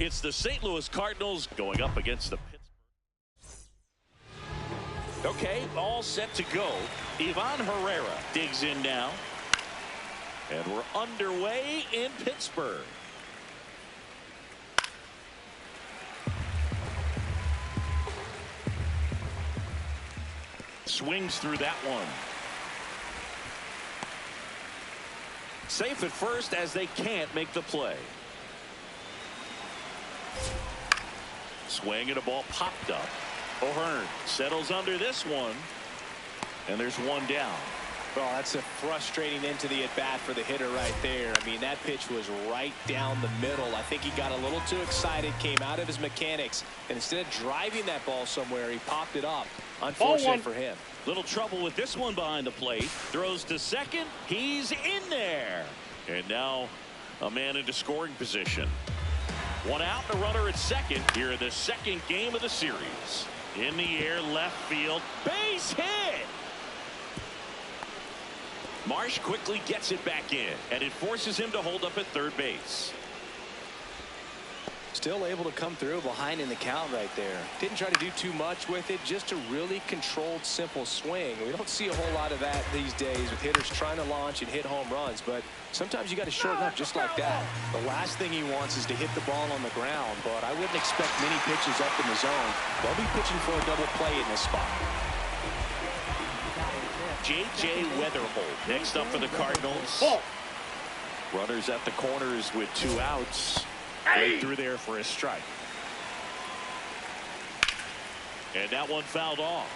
It's the St. Louis Cardinals going up against the Pittsburgh. Okay, all set to go. Ivan Herrera digs in now. And we're underway in Pittsburgh. Swings through that one. Safe at first as they can't make the play. Swing and a ball popped up. O'Hearn settles under this one. And there's one down. Well, that's a frustrating end to the at-bat for the hitter right there. I mean, that pitch was right down the middle. I think he got a little too excited, came out of his mechanics, and instead of driving that ball somewhere, he popped it up. Unfortunate for him. Little trouble with this one behind the plate. Throws to second. He's in there. And now a man into scoring position. One out, and a runner at second here in the second game of the series. In the air, left field. Base hit! Marsh quickly gets it back in, and it forces him to hold up at third base. Still able to come through behind in the count right there. Didn't try to do too much with it, just a really controlled, simple swing. We don't see a whole lot of that these days with hitters trying to launch and hit home runs, but sometimes you got to shorten up just like that. The last thing he wants is to hit the ball on the ground, but I wouldn't expect many pitches up in the zone. They'll be pitching for a double play in this spot. J.J. Weatherholt next up for the Cardinals. Runners at the corners with 2 outs. Right through there for a strike. And that one fouled off.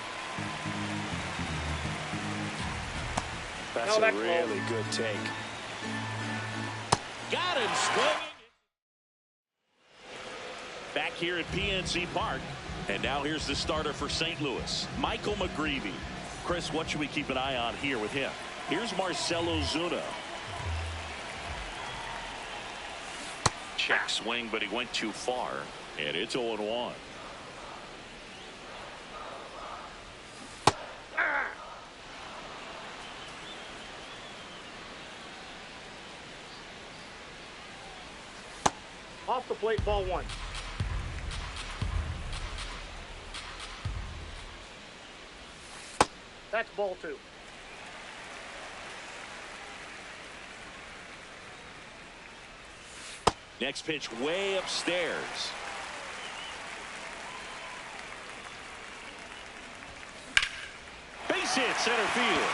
That's a really good take. Got him swinging. Back here at PNC Park. And now here's the starter for St. Louis, Michael McGreevy. Chris, what should we keep an eye on here with him? Here's Marcell Ozuna. Check swing, but he went too far. And it's 0-1. Off the plate, ball 1. That's ball 2. Next pitch way upstairs. Base hit, center field.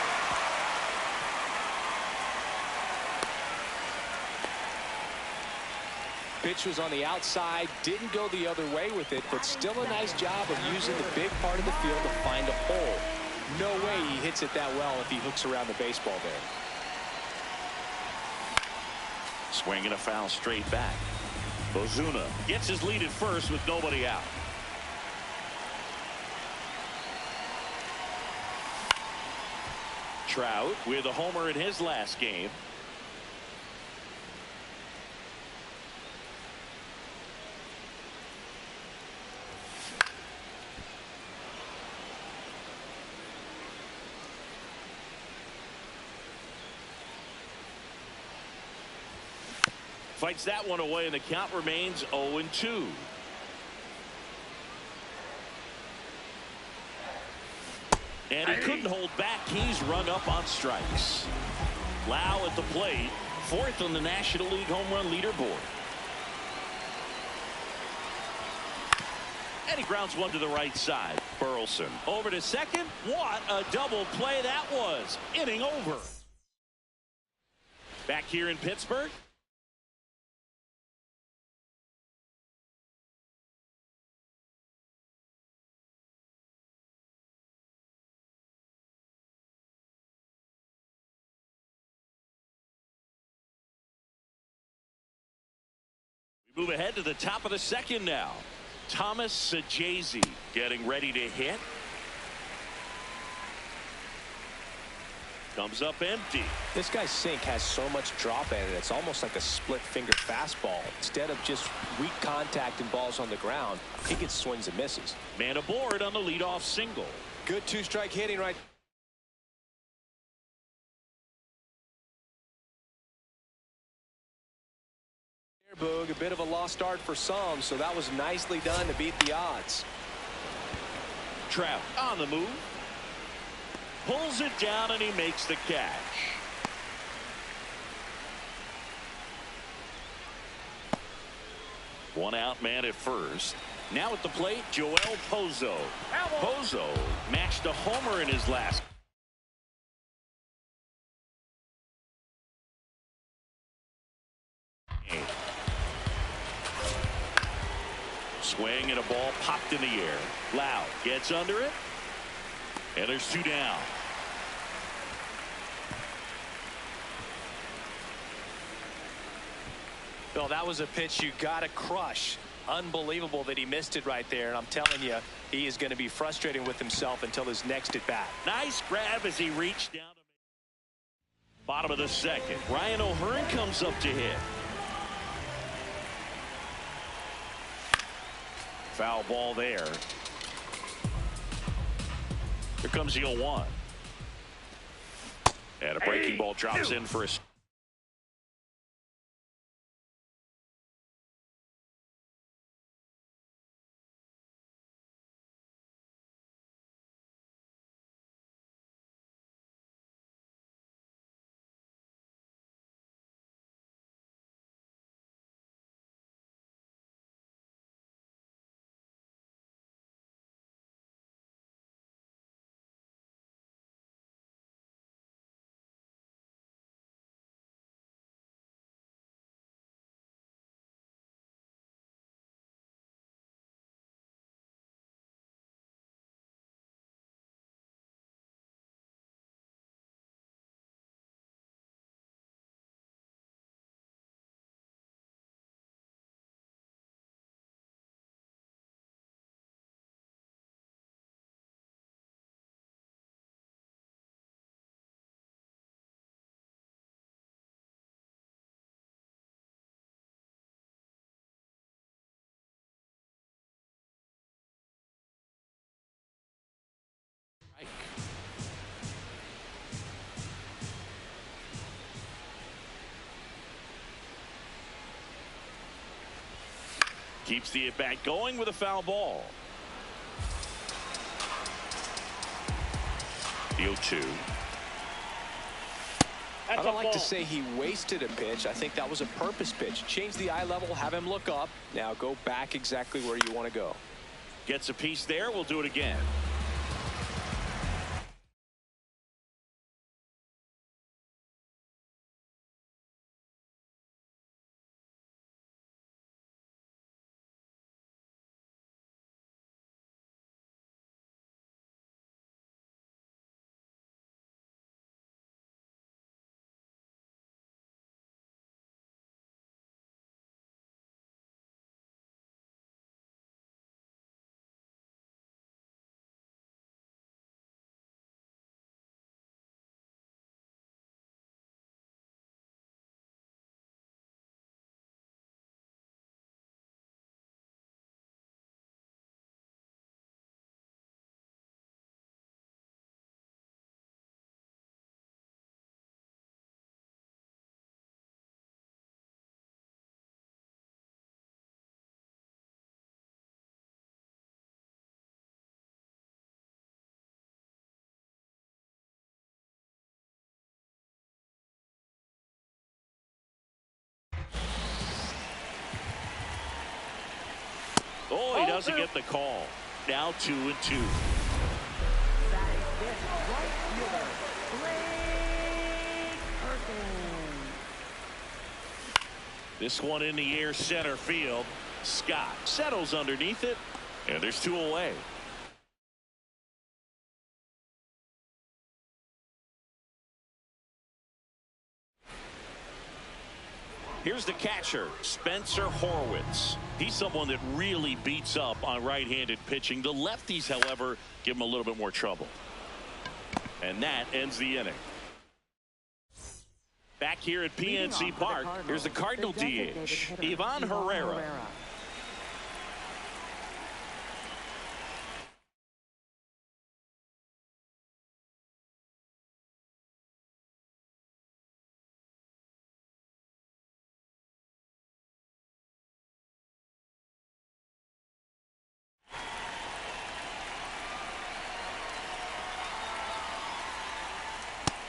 Pitch was on the outside, didn't go the other way with it, but still a nice job of using the big part of the field to find a hole. No way he hits it that well if he hooks around the baseball there. Swing and a foul straight back. Ozuna gets his lead at first with nobody out. Trout with a homer in his last game. Fights that one away, and the count remains 0-2. And he couldn't hold back. He's rung up on strikes. Lau at the plate, 4th on the National League home run leaderboard. And he grounds one to the right side. Burleson over to second. What a double play that was. Inning over. Back here in Pittsburgh. Move ahead to the top of the second now. Thomas Sajazi getting ready to hit. Comes up empty. This guy's sink has so much drop in it. It's almost like a split finger fastball. Instead of just weak contact and balls on the ground, he gets swings and misses. Man aboard on the leadoff single. Good 2-strike hitting right. Boog. A bit of a lost start for some, so that was nicely done to beat the odds. Trout on the move. Pulls it down, and he makes the catch. One out man at first. Now at the plate, Joel Pozo. Pozo matched a homer in his last. Swing and a ball popped in the air. Loud gets under it. And there's two down. Well, that was a pitch you got to crush. Unbelievable that he missed it right there. And I'm telling you, he is going to be frustrated with himself until his next at bat. Nice grab as he reached down. Bottom of the second. Ryan O'Hearn comes up to hit. Foul ball there. Here comes the 0-1. And a breaking ball drops in for a. Keeps the at-bat going with a foul ball. The 0-2. I don't like to say he wasted a pitch. I think that was a purpose pitch. Change the eye level, have him look up. Now go back exactly where you want to go. Gets a piece there. We'll do it again. Oh, he doesn't get the call. Now 2-2. This one in the air, center field. Scott settles underneath it, and there's two away. Here's the catcher, Spencer Horwitz. He's someone that really beats up on right-handed pitching. The lefties, however, give him a little bit more trouble. And that ends the inning. Back here at PNC Park, here's the Cardinal DH, Ivan Herrera.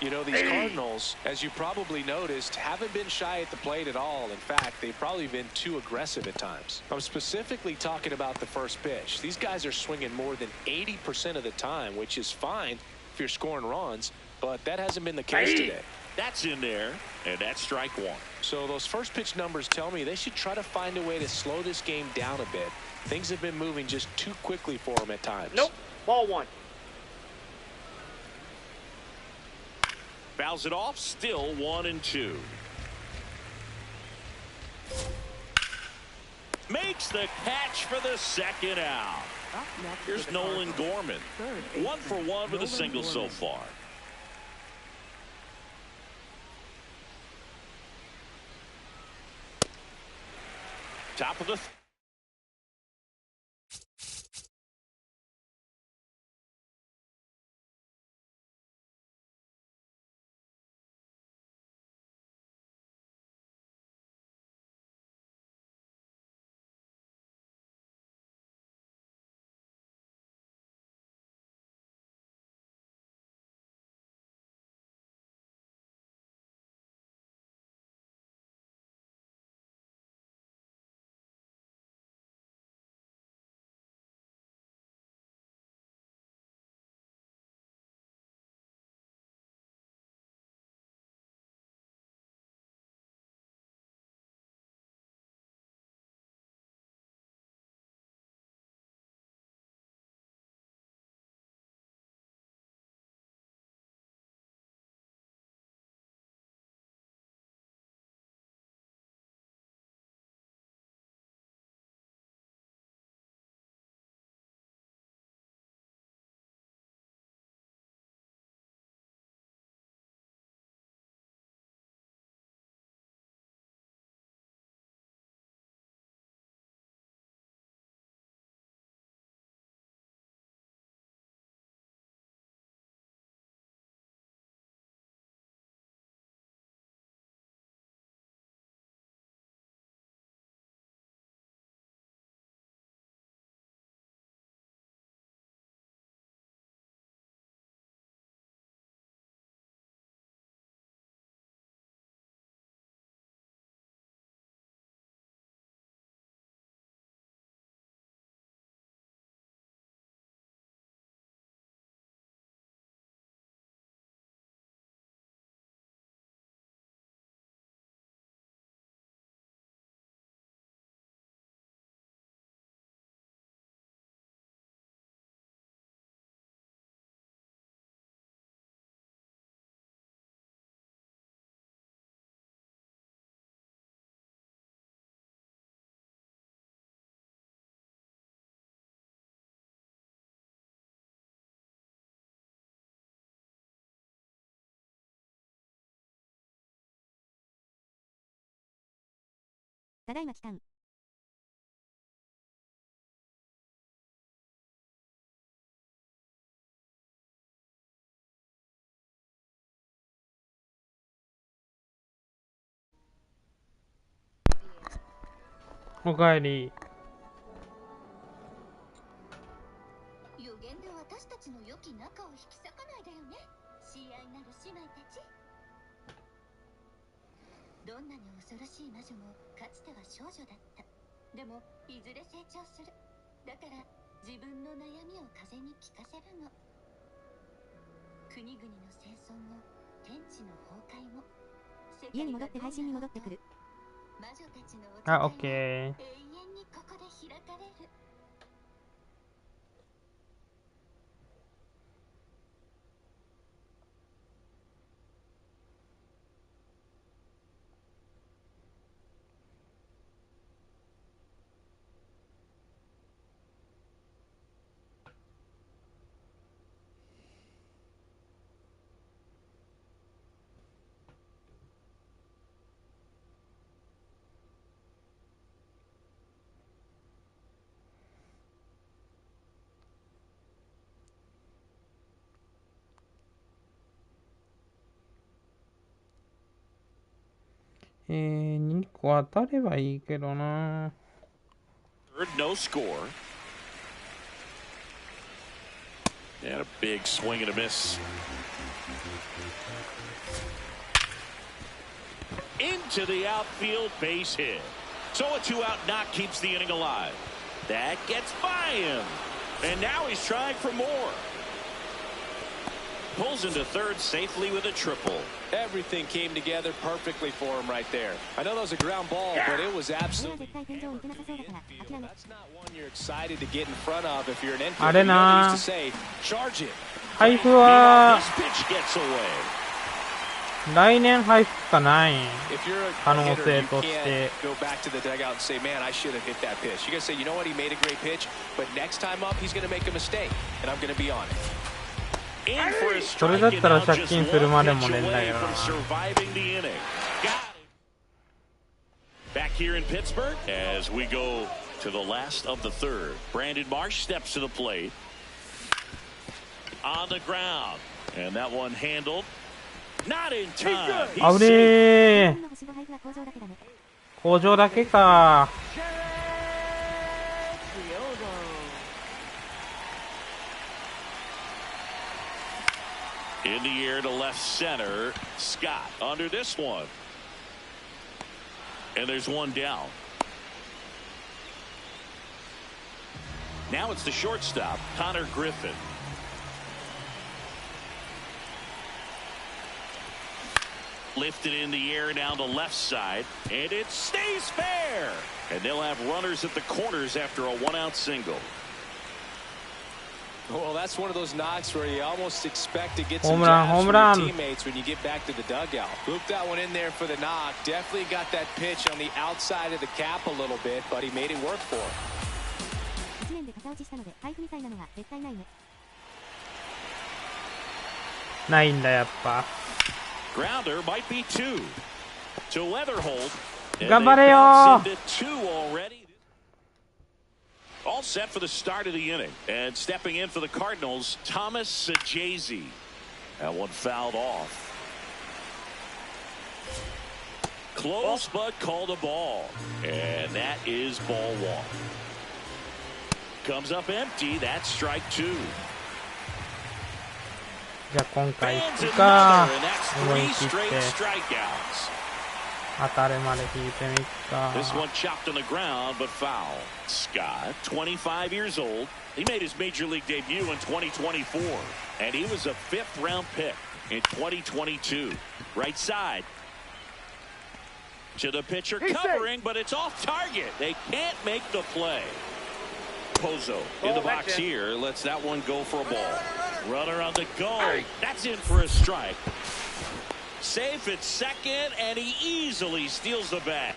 You know, these Cardinals, as you probably noticed, haven't been shy at the plate at all. In fact, they've probably been too aggressive at times. I'm specifically talking about the first pitch. These guys are swinging more than 80% of the time, which is fine if you're scoring runs, but that hasn't been the case today. That's in there, and that's strike one. So those first pitch numbers tell me they should try to find a way to slow this game down a bit. Things have been moving just too quickly for them at times. Nope. Ball one. Fouls it off, still 1-2. Makes the catch for the second out. Here's Nolan Gorman. 1 for 1 with a single so far. Top of theただいま帰還。おかえり。予言で私たちの良き仲を引き裂かないでよね。親愛なる姉妹たち。どんなに恐ろしい魔女もかつては少女だった。でもいずれ成長する。だから自分の悩みを風に聞かせるの。国々の戦争も天地の崩壊も。家に戻って配信に戻ってくる。魔女たちのあ、お互いは永遠 OK。にここで開かれる。2個当たればいいけどな。Third, no score. And a big swing and a miss. into the outfield base hit. So a 2-out knock keeps the inning alive. That gets by him. And now he's trying for more. Pulls into third safely with a triple. Everything came together perfectly for him right there. I know that was a ground ball, but it was absolutely. That's not one you're excited to get in front of if you're an infielder. You know they used to say, charge it. 配布は This pitch gets away. 来年配布かない If you're a 可能 hitter, 性 you として can't go back to the dugout and say, man, I should have hit that pitch. You gotta say, you know what, he made a great pitch, but next time up, he's gonna make a mistake, and I'm gonna be on it. それだったら借金するまでもねえんだよな。 Back here in Pittsburgh as we go to the last of the third. Brandon Marsh steps to the plate. On the ground. And that one handled. Not in time. あぶねえ。工場だけか。In the air to left center. Scott under this one. And there's one down. Now it's the shortstop, Connor Griffin. Lifted in the air down the left side, and it stays fair. And they'll have runners at the corners after a 1-out single. Well, that's one of those knocks where you almost expect to get some Home run, jabs home from run. your teammates when you get back to the dugout. Looped that one in there for the knock. Definitely got that pitch on the outside of the cap a little bit, but he made it work for him. 1年で肩落ちしたので配布みたいなのが絶対ないね。ないんだやっぱ。 Grounder might be 2 to Weatherholt. And 頑張れよ they've bounced into 2 already. All set for the start of the inning. And stepping in for the Cardinals, Thomas Sajazi. That one fouled off. Close but called a ball. And that is ball 1. Comes up empty. That's strike 2. じゃあ今回 Fans 行く another, か and that's 思い 3 切って straight strikeouts. 当たるまで引いてみっか This one chopped on the ground, but foul. Scott, 25 years old. He made his major league debut in 2024, and he was a 5th-round pick in 2022. Right side. To the pitcher covering, but it's off target. They can't make the play. Pozo in the box here. Lets that one go for a ball. Runner on the go. That's in for a strike. Safe at second, and he easily steals the bat.